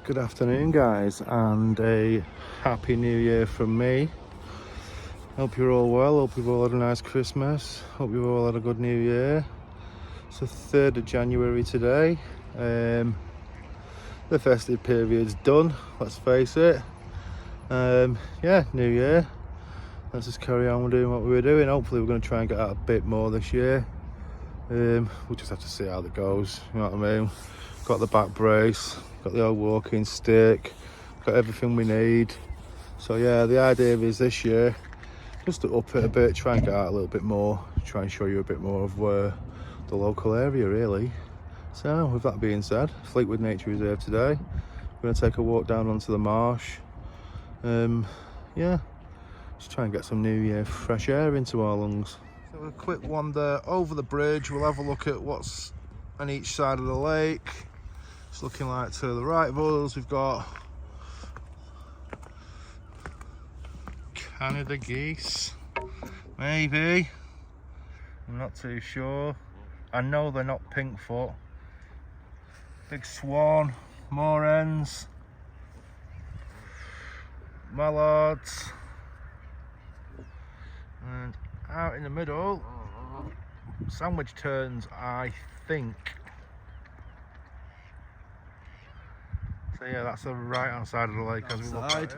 Good afternoon, guys, and a happy new year from me. Hope you're all well. Hope you've all had a nice Christmas. Hope you've all had a good new year. It's the 3rd of January today. The festive period's done, let's face it. Yeah, new year. Let's just carry on doing what we were doing. Hopefully we're going to try and get out a bit more this year. We'll just have to see how it goes, you know what I mean? Got the back brace, got the old walking stick, got everything we need. So yeah, the idea is this year just to up it a bit, try and get out a little bit more, try and show you a bit more of the local area really. So with that being said, Fleetwood Nature Reserve today. We're going to take a walk down onto the marsh. Yeah, just try and get some new year fresh air into our lungs. So a quick wander over the bridge. We'll have a look at what's on each side of the lake. It's looking like to the right of us we've got Canada geese, maybe. I'm not too sure. I know they're not pinkfoot. Big swan, moor hens, mallards, and out in the middle, sandwich terns, I think. So yeah, that's the right hand side of the lake as we look at it.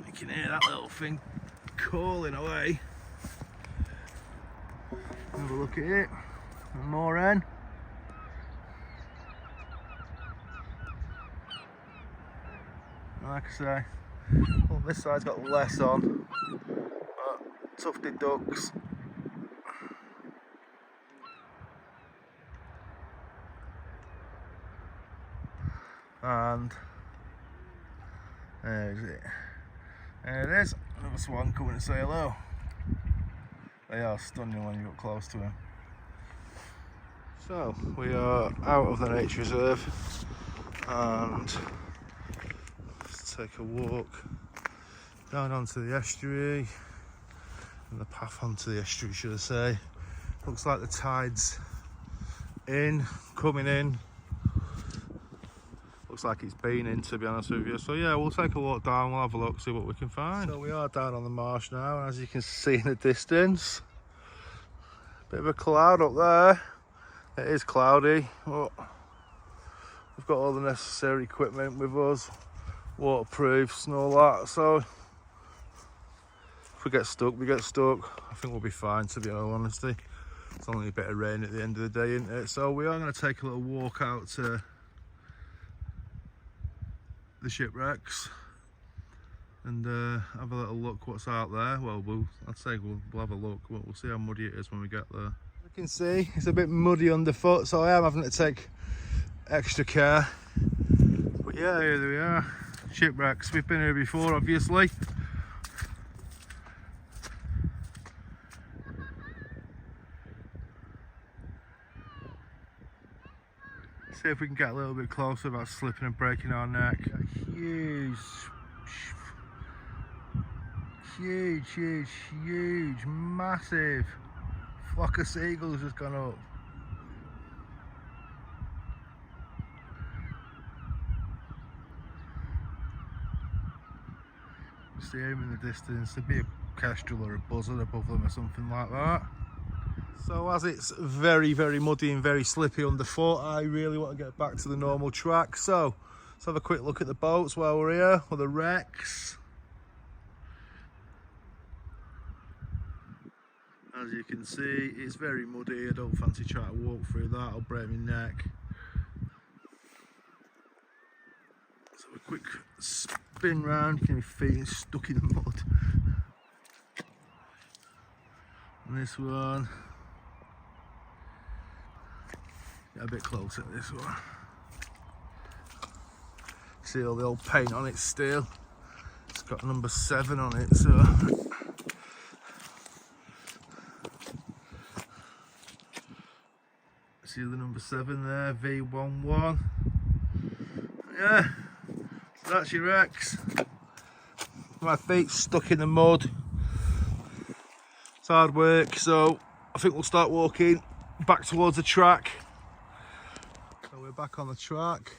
You can hear that little thing calling away. Have a look at it. One more hen. Like I say, well, this side's got less on. Tufted ducks. And there's it. There it is. Another swan coming to say hello. They are stunning when you get close to him. So we are out of the nature reserve and let's take a walk down onto the estuary and the path onto the estuary, should I say. Looks like the tide's coming in. Looks like it's been in, to be honest with you. So yeah, we'll take a walk down, we'll have a look, see what we can find. So we are down on the marsh now, and as you can see in the distance, bit of a cloud up there. It is cloudy, but we've got all the necessary equipment with us, waterproofs and all that. So if we get stuck, we get stuck. I think we'll be fine, to be honest. It's only a bit of rain at the end of the day, isn't it? So we are going to take a little walk out to the shipwrecks and have a little look what's out there. Well, I'd say we'll have a look, but we'll see how muddy it is when we get there. You can see it's a bit muddy underfoot, so I am having to take extra care. But yeah, here we are, shipwrecks. We've been here before, obviously. See if we can get a little bit closer without slipping and breaking our neck. Huge, massive flock of seagulls has gone up. See him in the distance. There'd be a kestrel or a buzzard above them or something like that. So as it's very muddy and very slippy underfoot, I really want to get back to the normal track. So let's have a quick look at the boats while we're here, or the wrecks. As you can see, it's very muddy. I don't fancy trying to walk through that, I'll break my neck. So a quick spin round, you can see my feet stuck in the mud. And this one, get a bit closer at this one. See all the old paint on it still. It's got number 7 on it, so see the number 7 there, V11. Yeah, so that's your wrecks. My feet stuck in the mud. It's hard work, so I think we'll start walking back towards the track. So we're back on the track.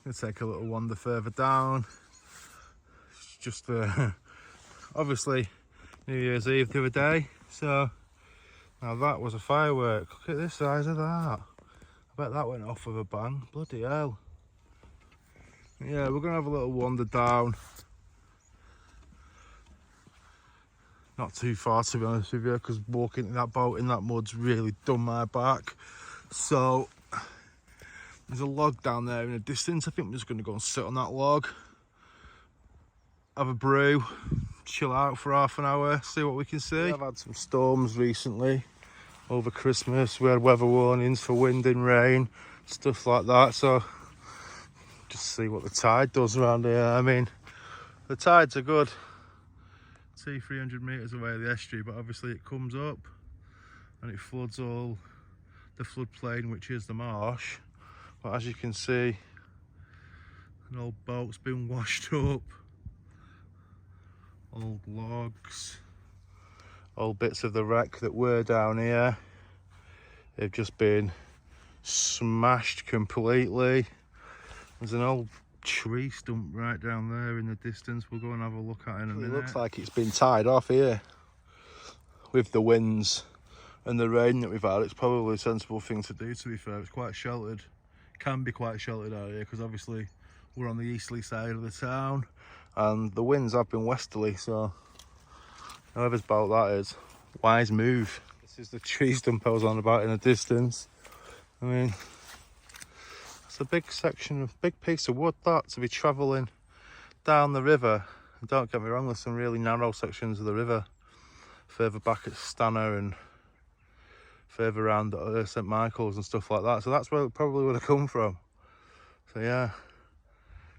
Gonna take a little wander further down. It's just obviously New Year's Eve the other day, so now that was a firework. Look at this size of that. I bet that went off with a bang. Bloody hell. Yeah, we're gonna have a little wander down. Not too far, to be honest with you, because walking in that boat in that mud's really done my back. So there's a log down there in the distance. I think we're just going to go and sit on that log, have a brew, chill out for half an hour, see what we can see. I've had some storms recently over Christmas. We had weather warnings for wind and rain, stuff like that. So just see what the tide does around here. I mean, the tides are good. 300 metres away the estuary, but obviously it comes up and it floods all the floodplain, which is the marsh. But as you can see, an old boat's been washed up, old logs, old bits of the wreck that were down here, they've just been smashed completely. There's an old tree stump right down there in the distance. We'll go and have a look at it in a minute. It looks like it's been tied off here with the winds and the rain that we've had. It's probably a sensible thing to do, to be fair. It's quite sheltered, can be quite sheltered out here, because obviously we're on the easterly side of the town and the winds have been westerly, so whoever's boat that is, wise move. This is the tree stump I was on about in the distance. I mean, it's a big section, big piece of wood that, to be travelling down the river. And don't get me wrong, there's some really narrow sections of the river further back at Stanner and further around St Michael's and stuff like that. So that's where it probably would have come from. So yeah,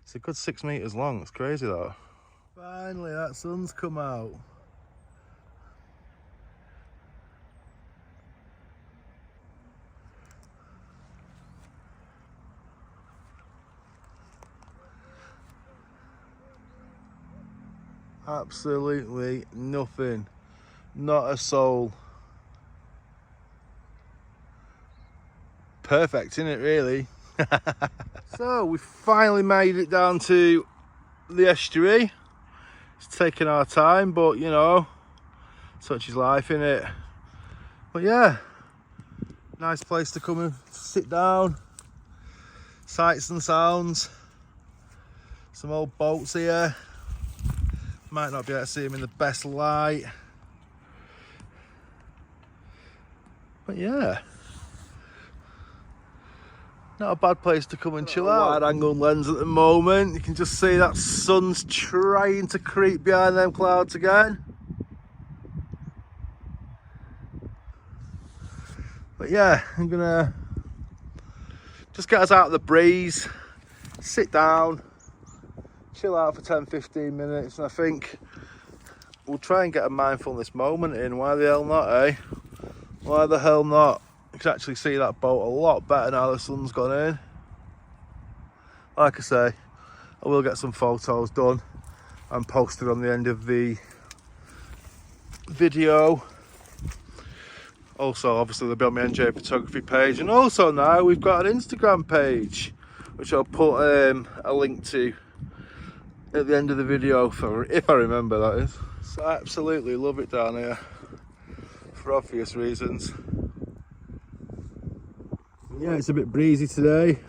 it's a good 6 metres long. It's crazy though. Finally, that sun's come out. Absolutely nothing, not a soul. Perfect, isn't it, really? So we finally made it down to the estuary. It's taken our time, but you know, such is life, innit? But yeah, nice place to come and sit down, sights and sounds, some old boats here. Might not be able to see them in the best light, but yeah, not a bad place to come and chill out. Wide angle lens at the moment, you can just see that sun's trying to creep behind them clouds again. But yeah, I'm gonna just get us out of the breeze, sit down, chill out for 10-15 minutes, and I think we'll try and get a mindfulness moment in. Why the hell not, eh? Why the hell not? You can actually see that boat a lot better now the sun's gone in. Like I say, I will get some photos done and posted on the end of the video. Also, obviously, they'll be on my NJ photography page, and also now we've got an Instagram page, which I'll put a link to at the end of the video, if I remember, that is. So I absolutely love it down here for obvious reasons. Yeah, it's a bit breezy today,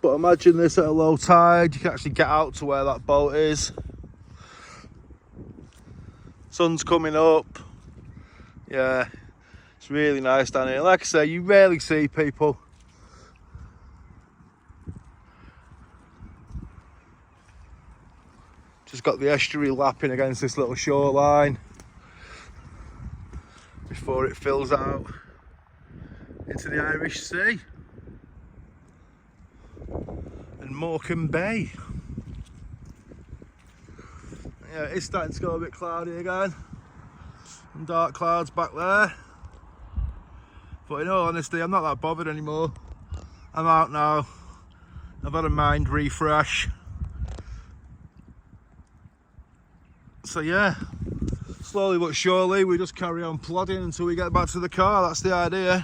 but imagine this at a low tide. You can actually get out to where that boat is. Sun's coming up. Yeah, it's really nice down here. Like I say, you rarely see people. Just got the estuary lapping against this little shoreline before it fills out into the Irish Sea and Morecambe Bay. Yeah, it's starting to go a bit cloudy again, and dark clouds back there, but in all honesty, I'm not that bothered anymore. I'm out now, I've had a mind refresh. So yeah, slowly but surely we just carry on plodding until we get back to the car. That's the idea.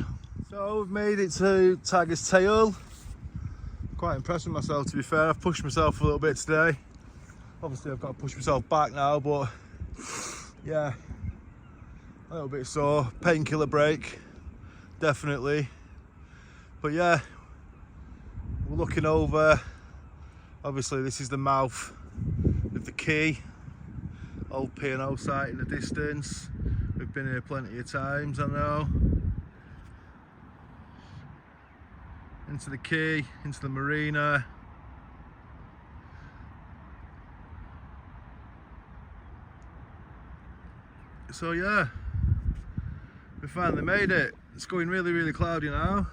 So we've made it to Tiger's Tail. Quite impressed with myself, to be fair. I've pushed myself a little bit today. Obviously I've got to push myself back now, but yeah, a little bit sore. Painkiller break, definitely. But yeah, we're looking over. Obviously this is the mouth of the quay. Old P&O site in the distance. We've been here plenty of times, I know. Into the quay, into the marina. So yeah, we finally made it. It's going really, really cloudy now,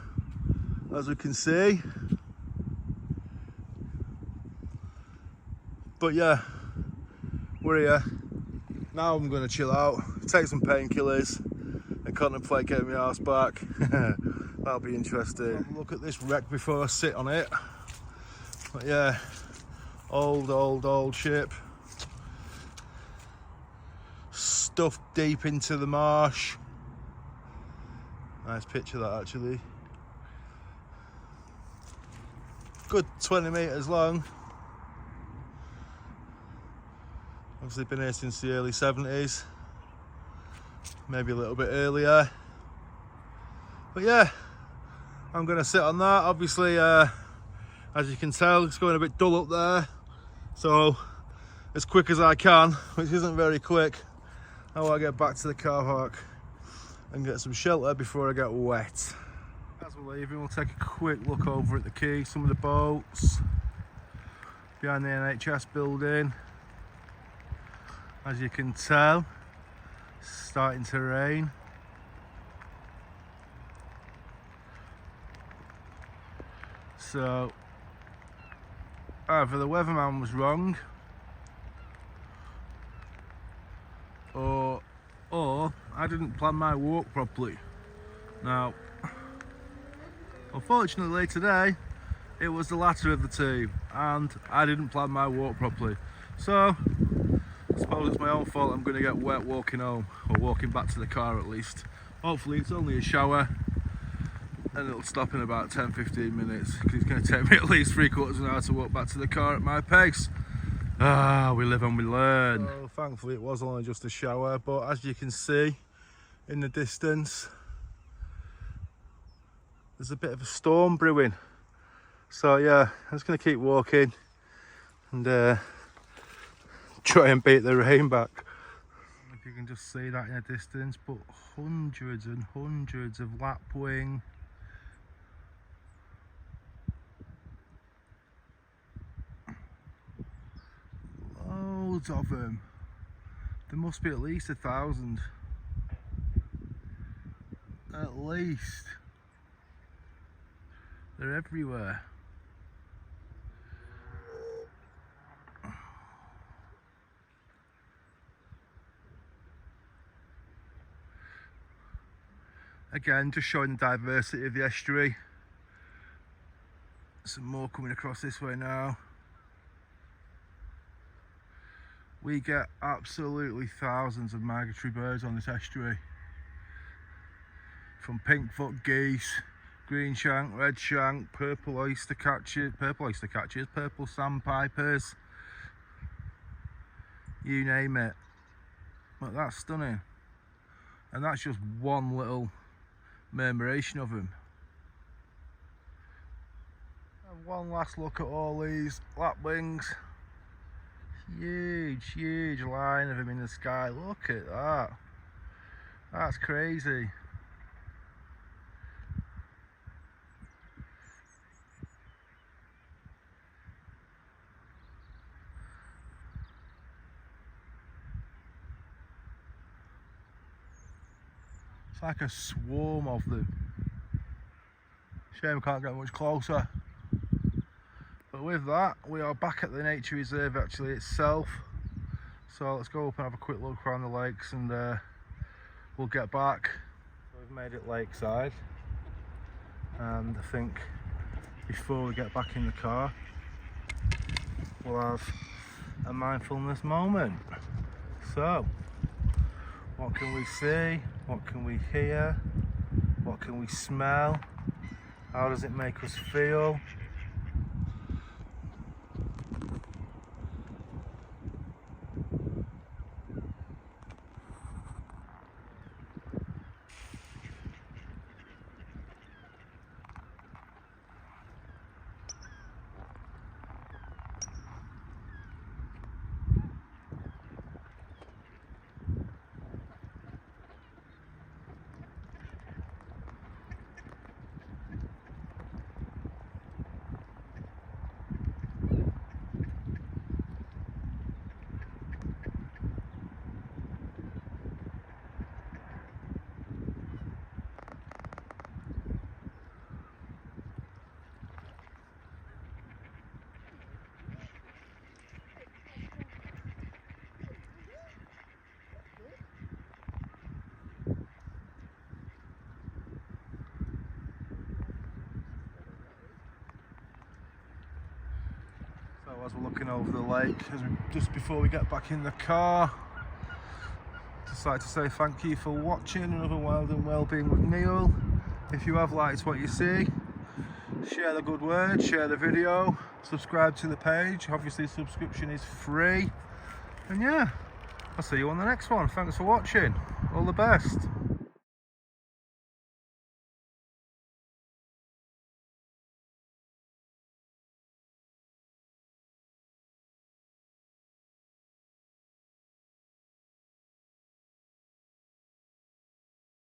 as we can see. But yeah, we're here. Now I'm going to chill out, take some painkillers and contemplate getting my arse back. That'll be interesting. Have a look at this wreck before I sit on it. But yeah, old ship. Stuffed deep into the marsh. Nice picture that, actually. Good 20 metres long. Obviously been here since the early 70s. Maybe a little bit earlier. But yeah, I'm going to sit on that. Obviously, as you can tell, it's going a bit dull up there. So, as quick as I can, which isn't very quick, I want to get back to the car park and get some shelter before I get wet. As we're leaving, we'll take a quick look over at the quay, some of the boats, behind the NHS building. As you can tell, it's starting to rain. So, either the weatherman was wrong, or I didn't plan my walk properly. Now, unfortunately today, it was the latter of the two, and I didn't plan my walk properly. So, I suppose it's my own fault I'm going to get wet walking home, or walking back to the car at least. Hopefully it's only a shower, and it'll stop in about 10-15 minutes, because it's going to take me at least 3/4 of an hour to walk back to the car at my pace. We live and we learn. So, thankfully it was only just a shower, but as you can see in the distance, there's a bit of a storm brewing. So yeah, I'm just going to keep walking and try and beat the rain back. If you can just see that in the distance, but hundreds and hundreds of lapwing. Loads of them. There must be at least 1,000. At least. They're everywhere. Again, just showing the diversity of the estuary. Some more coming across this way now. We get absolutely thousands of migratory birds on this estuary. From pink-foot geese, green shank, red shank, purple oyster catchers, purple sandpipers. You name it. Look, that's stunning. And that's just one little murmuration of them. And one last look at all these lapwings. Huge line of them in the sky. Look at that. That's crazy. It's like a swarm of them. Shame I can't get much closer. But with that, we are back at the nature reserve actually itself. So let's go up and have a quick look around the lakes and we'll get back. So we've made it lakeside, and I think before we get back in the car, we'll have a mindfulness moment. So, what can we see? What can we hear? What can we smell? How does it make us feel? as we're looking over the lake, just before we get back in the car, just like to say thank you for watching another Wild and Wellbeing with Neil. If you have liked what you see, share the good word, share the video, subscribe to the page. Obviously subscription is free, and yeah, I'll see you on the next one. Thanks for watching, all the best.